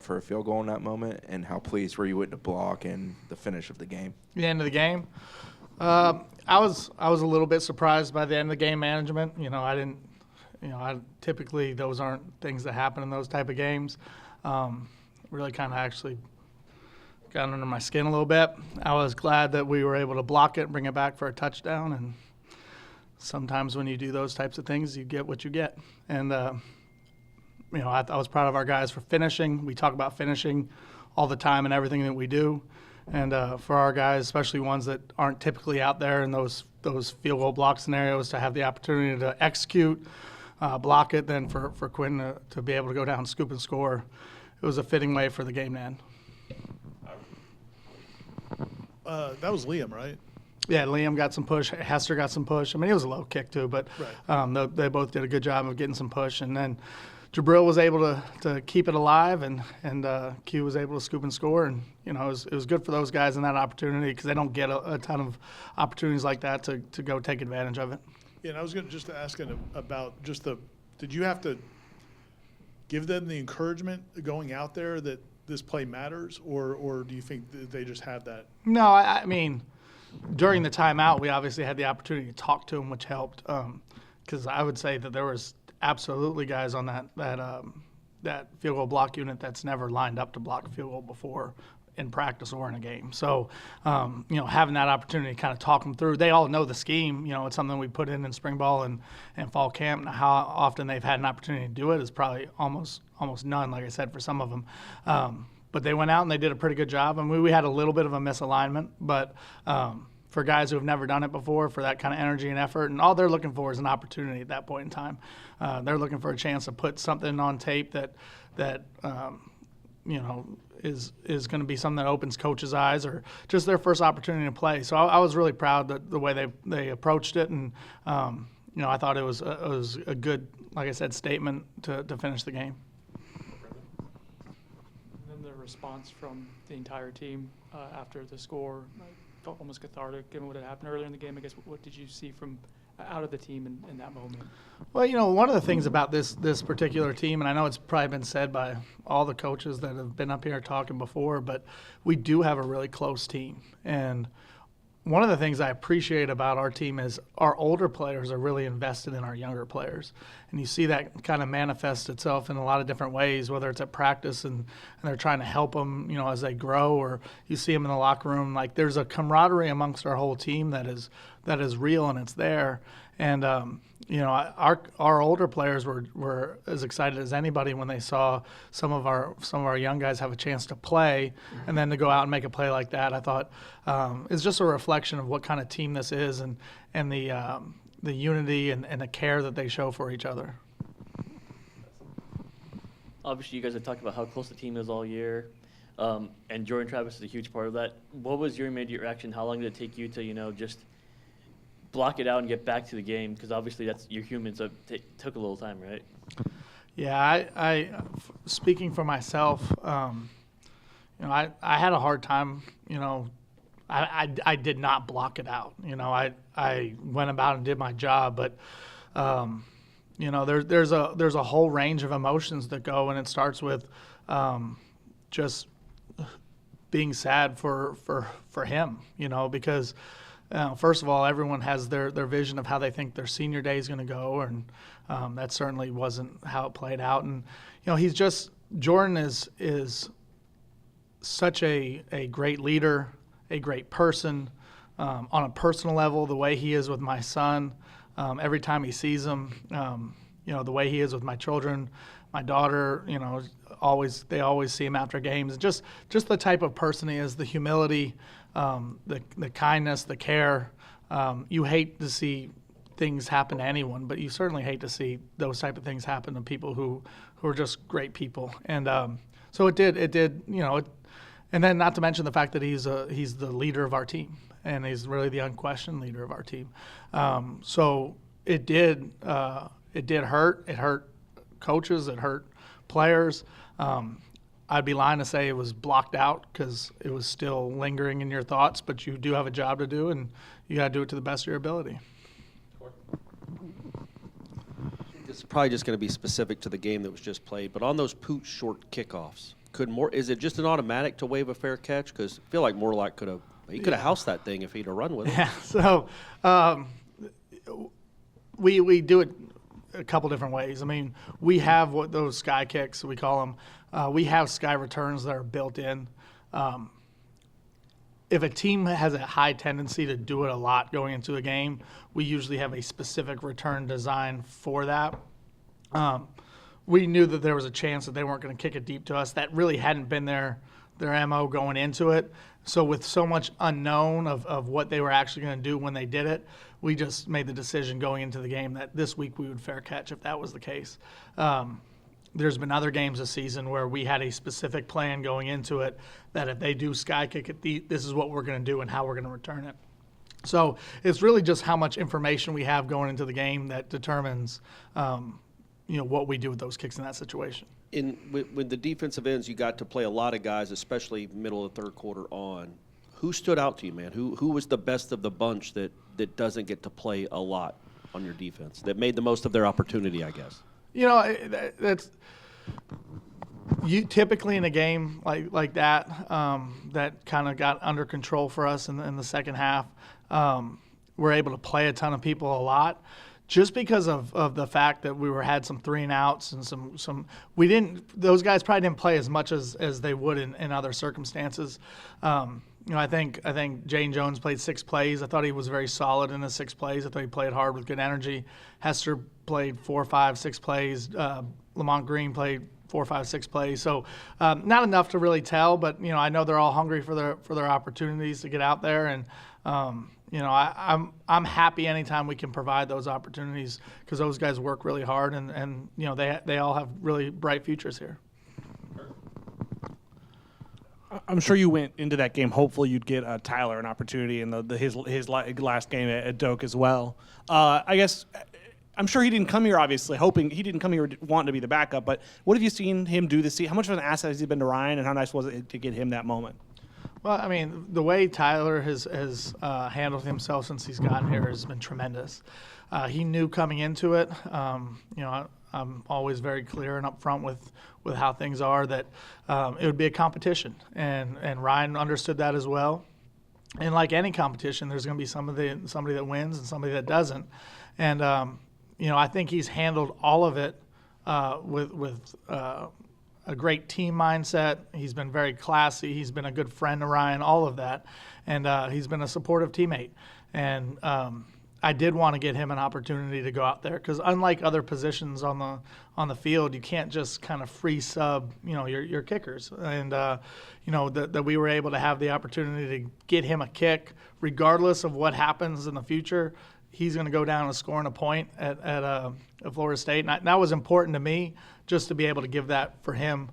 for a field goal in that moment, and how pleased were you with the block and the finish of the game? The end of the game, I was a little bit surprised by the end of the game management. Typically those aren't things that happen in those type of games. Really kind of actually got under my skin a little bit. I was glad that we were able to block it and bring it back for a touchdown. And sometimes when you do those types of things, you get what you get. And I was proud of our guys for finishing. We talk about finishing all the time in everything that we do. And for our guys, especially ones that aren't typically out there in those field goal block scenarios, to have the opportunity to execute, block it, then for Quinn to be able to go down, scoop and score, it was a fitting way for the game to end. That was Liam, right? Yeah, Liam got some push. Hester got some push. I mean, it was a low kick too, but right. They both did a good job of getting some push. And then Jabril was able to keep it alive, and Q was able to scoop and score. And, it was good for those guys in that opportunity, because they don't get a ton of opportunities like that to go take advantage of it. Yeah, and I was going to just ask about just did you have to give them the encouragement going out there that this play matters, or do you think that they just have that? No, I mean, during the timeout, we obviously had the opportunity to talk to them, which helped, because I would say that there was absolutely guys on that field goal block unit that's never lined up to block a field goal before in practice or in a game. So, having that opportunity to kind of talk them through, they all know the scheme. It's something we put in spring ball and fall camp. Now, how often they've had an opportunity to do it is probably almost none, like I said, for some of them. But they went out and they did a pretty good job. I mean, we had a little bit of a misalignment, but for guys who have never done it before, for that kind of energy and effort, and all they're looking for is an opportunity at that point in time. They're looking for a chance to put something on tape that is going to be something that opens coaches' eyes, or just their first opportunity to play. So I was really proud that the way they approached it, and I thought it was a good, like I said, statement to finish the game. And then the response from the entire team after the score felt almost cathartic, given what had happened earlier in the game. I guess what did you see from out of the team in that moment? Well, one of the things about this particular team, and I know it's probably been said by all the coaches that have been up here talking before, but we do have a really close team. And one of the things I appreciate about our team is our older players are really invested in our younger players. And you see that kind of manifest itself in a lot of different ways, whether it's at practice and they're trying to help them, as they grow, or you see them in the locker room. Like, there's a camaraderie amongst our whole team that is real, and it's there. And, our older players were as excited as anybody when they saw some of our young guys have a chance to play, and then to go out and make a play like that. I thought is just a reflection of what kind of team this is, and the unity and the care that they show for each other. Obviously, you guys have talked about how close the team is all year, and Jordan Travis is a huge part of that. What was your immediate reaction? How long did it take you to, just block it out and get back to the game? Because obviously you're human, so it took a little time, right? Yeah, I speaking for myself, I had a hard time, I did not block it out. I went about and did my job, but there's a whole range of emotions that go, and it starts with just being sad for him, because first of all, everyone has their vision of how they think their senior day is going to go, and that certainly wasn't how it played out. And Jordan is such a great leader, a great person, on a personal level, the way he is with my son, every time he sees him, the way he is with my children, my daughter, they always see him after games. Just the type of person he is, the humility, the kindness, the care. You hate to see things happen to anyone, but you certainly hate to see those type of things happen to people who are just great people. And so it did, and then not to mention the fact that he's the leader of our team, and he's really the unquestioned leader of our team. So it did hurt. It hurt coaches. It hurt players. I'd be lying to say it was blocked out, because it was still lingering in your thoughts, but you do have a job to do, and you got to do it to the best of your ability. It's probably just going to be specific to the game that was just played, but on those Pooch short kickoffs, Is it just an automatic to waive a fair catch? Because I feel like Morlock could have housed that thing if he'd have run with it. Yeah, so we do it a couple different ways. I mean, we have what those sky kicks, we call them. We have sky returns that are built in. If a team has a high tendency to do it a lot going into a game, we usually have a specific return design for that. We knew that there was a chance that they weren't going to kick it deep to us. That really hadn't been their MO going into it. So with so much unknown of what they were actually going to do when they did it, we just made the decision going into the game that this week we would fair catch if that was the case. There's been other games this season where we had a specific plan going into it that if they do sky kick it deep, this is what we're going to do and how we're going to return it. So it's really just how much information we have going into the game that determines what we do with those kicks in that situation. With the defensive ends, you got to play a lot of guys, especially middle of the third quarter on. Who stood out to you, man? Who was the best of the bunch that doesn't get to play a lot on your defense, that made the most of their opportunity, I guess? That's you typically in a game like that that kind of got under control for us in the second half. We're able to play a ton of people a lot. Just because of the fact that we had some 3-and-outs and some those guys probably didn't play as much as they would in other circumstances. I think Jane Jones played 6 plays. I thought he was very solid in the 6 plays. I thought he played hard with good energy. Hester played 4, 5, 6 plays. Lamont Green played 4, 5, 6 plays. So not enough to really tell, but I know they're all hungry for their opportunities to get out there, and I'm happy anytime we can provide those opportunities because those guys work really hard and they all have really bright futures here. I'm sure you went into that game hopefully you'd get Tyler an opportunity in his last game at Doak as well. I guess I'm sure he didn't come here obviously hoping he didn't come here wanting to be the backup. But what have you seen him do this season? How much of an asset has he been to Ryan, and how nice was it to get him that moment? Well, I mean, the way Tyler has handled himself since he's gotten here has been tremendous. He knew coming into it. I'm always very clear and upfront with how things are, that it would be a competition, and Ryan understood that as well. And like any competition, there's going to be somebody that wins and somebody that doesn't. And I think he's handled all of it with a great team mindset. He's been very classy. He's been a good friend to Ryan, all of that. And he's been a supportive teammate. And I did want to get him an opportunity to go out there because unlike other positions on the field, you can't just kind of free sub, your kickers. And, that we were able to have the opportunity to get him a kick regardless of what happens in the future. He's going to go down and scoring a point at Florida State. And that was important to me just to be able to give that for him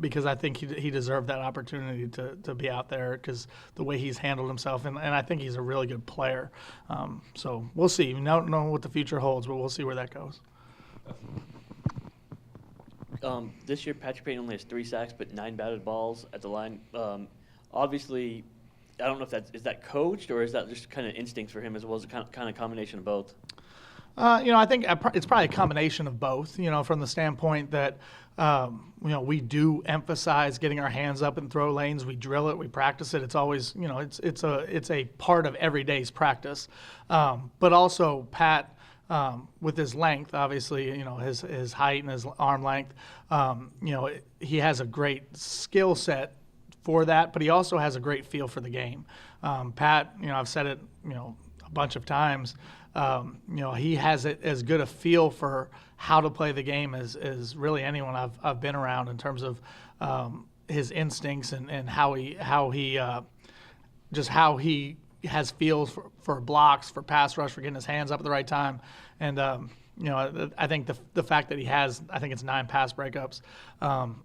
because I think he deserved that opportunity to be out there because the way he's handled himself. And I think he's a really good player. So we'll see. We don't know what the future holds, but we'll see where that goes. This year, Patrick Payton only has 3 sacks but 9 batted balls at the line. Obviously, I don't know if is that coached or is that just kind of instincts for him as well as a kind of combination of both? I think it's probably a combination of both, from the standpoint that, we do emphasize getting our hands up in throw lanes. We drill it. We practice it. It's always, it's a part of every day's practice. But also Pat, with his length, obviously, his height and his arm length, he has a great skill set for that, but he also has a great feel for the game. Pat, I've said it, a bunch of times, he has as good a feel for how to play the game as really anyone I've been around in terms of his instincts and how he has feels for blocks, for pass rush, for getting his hands up at the right time. And, I think the fact that he has, I think it's 9 pass breakups,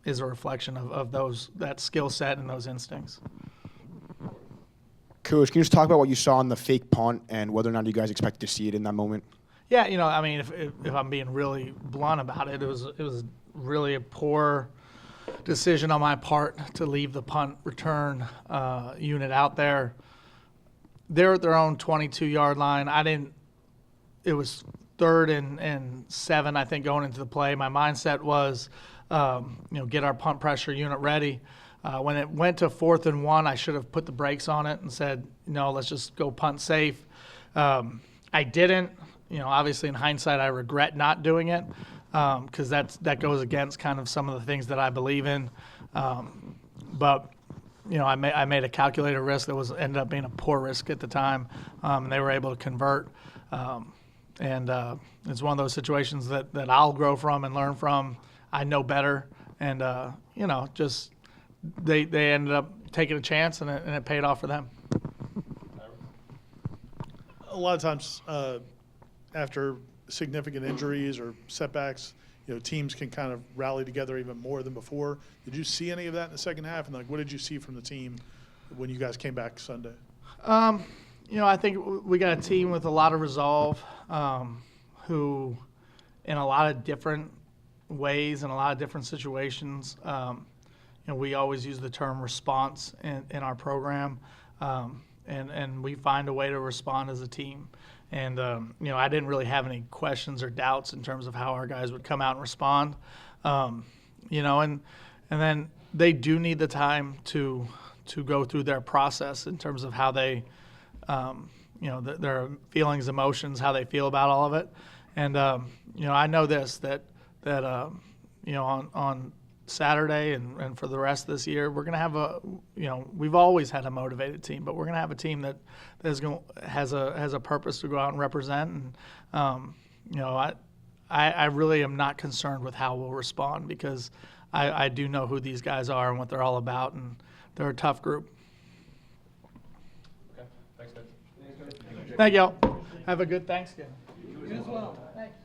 is a reflection of that skill set and those instincts. Coach, can you just talk about what you saw on the fake punt and whether or not you guys expect to see it in that moment? Yeah, if I'm being really blunt about it, it was really a poor decision on my part to leave the punt return unit out there. They're at their own 22-yard line. It was 3rd and 7, I think, going into the play. My mindset was get our punt pressure unit ready. When it went to 4th and 1, I should have put the brakes on it and said, no, let's just go punt safe. I didn't. Obviously in hindsight, I regret not doing it because that goes against kind of some of the things that I believe in. But I made a calculated risk that ended up being a poor risk at the time, and they were able to convert. And it's one of those situations that I'll grow from and learn from. I know better, and just they ended up taking a chance, and it paid off for them. A lot of times, after significant injuries or setbacks, teams can kind of rally together even more than before. Did you see any of that in the second half? And what did you see from the team when you guys came back Sunday? I think we got a team with a lot of resolve, who, in a lot of different ways and a lot of different situations, we always use the term response in our program, and we find a way to respond as a team. And, I didn't really have any questions or doubts in terms of how our guys would come out and respond. And then they do need the time to go through their process in terms of how they, their feelings, emotions, how they feel about all of it. And, I know this, that on Saturday and for the rest of this year, we're going to have we've always had a motivated team, but we're going to have a team that has a purpose to go out and represent. And, I really am not concerned with how we'll respond because I do know who these guys are and what they're all about, and they're a tough group. Okay. Thanks, guys. Thank y'all. Have a good Thanksgiving. You as well. Thanks.